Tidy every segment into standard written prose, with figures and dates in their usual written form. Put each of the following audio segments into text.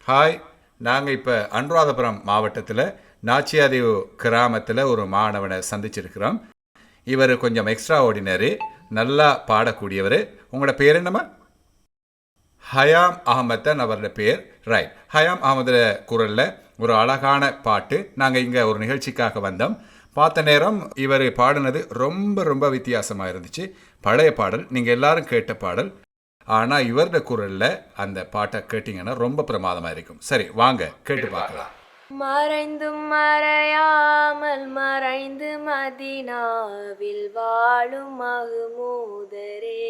Hi, நாங்கள் இப்போ அனுராதபுரம் மாவட்டத்தில் நாச்சியாதீவு கிராமத்தில் ஒரு மாணவனை சந்திச்சிருக்கிறோம். இவர் கொஞ்சம் எக்ஸ்ட்ரா ஆர்டினரி, நல்லா பாடக்கூடியவர். உங்களோட பேர் என்னம்மா? ஹயாம் அகமத் தான் அவரோட பேர். ரைட். ஹயாம் அகமது குரலில் ஒரு அழகான பாட்டு. நாங்கள் இங்கே ஒரு நிகழ்ச்சிக்காக வந்தோம். பார்த்த நேரம் இவர் பாடினது ரொம்ப ரொம்ப வித்தியாசமாக இருந்துச்சு. பழைய பாடல், நீங்கள் எல்லாரும் கேட்ட பாடல். ஆனால் இவரோட குரலில் அந்த பாட்டை கேட்டிங்கன்னா ரொம்ப பிரமாதமாக இருக்கும். சரி, வாங்க கேட்டு பார்க்கலாம். மறைந்தும் மறையாமல் மறைந்து மதீனாவில் வாழும் மஹ்மூதரே,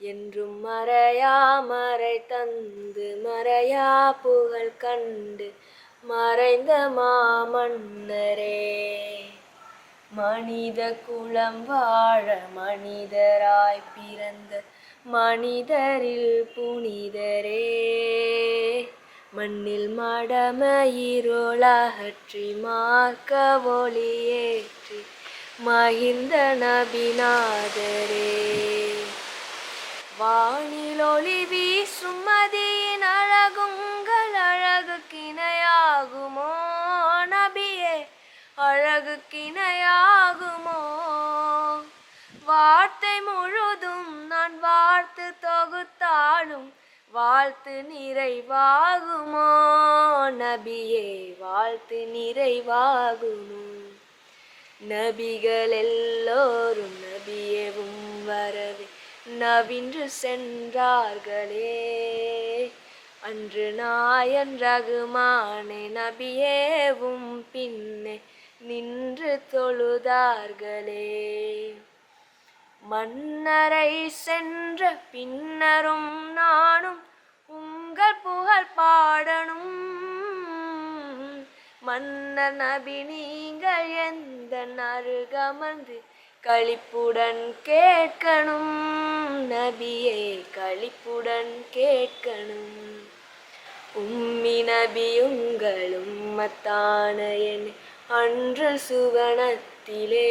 என்றும் மறையா மறை தந்து மறையா புகழ் கண்டு மறைந்த மாமன்னரே, மனித குலம் வாழ மனிதராய் பிறந்த மனிதரில் புனிதரே, மண்ணில் மடமயிருளகற்றி மார்க்க ஒளியேற்றி மகிழ்ந்த நபிநாதரே, வானில் ஒளி வீசும் மதியின் அழகுங்கள் அழகு கிணையாகுமோ நபியே, அழகு கிணையாகுமோ? வார்த்தை முழுதும் நான் வார்த்து தொகுத்தாலும் வாழ்த்து நிறைவாகுமோ நபியே, வாழ்த்து நிறைவாகுமோ? நபிகள் எல்லோரும் நபியவும் வரவே நவின்று சென்றார்களே, அன்று நாயன் ரகுமானே நபியேவும் பின்னே நின்று தொழுதார்களே, மன்னரை சென்ற பின்னரும் நானும் உங்கள் புகழ் பாடணும், மன்னர் நபி நீங்கள் எந்த அருகமர்ந்து களிப்புடன் கேட்கணும் நபியே, களிப்புடன் கேட்கணும். உம்மி நபி உங்கள் உம்மத்தான என் அன்று சுவனத்திலே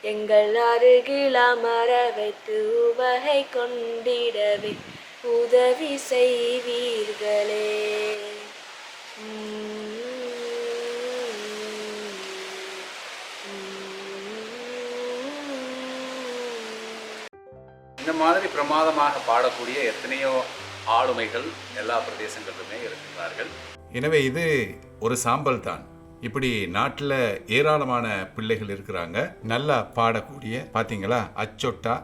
எங்கள் அருகில் அமர வைத்து உவகை கொண்டிடவே உதவி செய்வீர்களே. இந்த மாதிரி பிரமாதமாக பாடக்கூடிய எத்தனையோ ஆளுமைகள் எல்லா பிரதேசங்களிலுமே இருக்கிறார்கள். எனவே இது ஒரு சாம்பல் தான். இப்படி நாட்டில் ஏராளமான பிள்ளைகள் இருக்கிறாங்க, நல்லா பாடக்கூடிய. பார்த்தீங்களா, அச்சொட்டா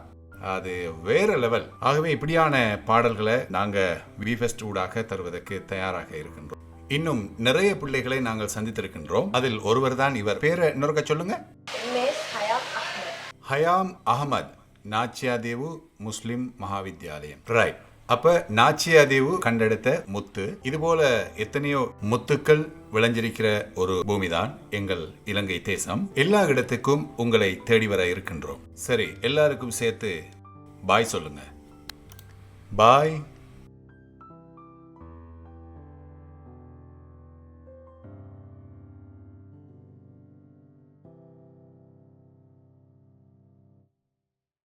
அது வேற லெவல். ஆகவே இப்படியான பாடல்களை நாங்கள் விஃபெஸ்ட் ஊடாக தருவதற்கு தயாராக இருக்கின்றோம். இன்னும் நிறைய பிள்ளைகளை நாங்கள் சந்தித்திருக்கின்றோம். அதில் ஒருவர் தான் இவர். பேரை இன்னொருக்க சொல்லுங்க. ஹயாம் அகமத், நாச்சியாதீவு முஸ்லிம் மகாவித்யாலயம். ரைட். அப்ப நாச்சியாதீவு கண்டெடுத்த முத்து. இதுபோல எத்தனையோ முத்துக்கள் விளைஞ்சிருக்கிற ஒரு பூமிதான் எங்கள் இலங்கை தேசம். எல்லா இடத்துக்கும் உங்களை தேடி வர இருக்கின்றோம். சரி, எல்லாருக்கும் சேர்த்து பாய் சொல்லுங்க. பாய்.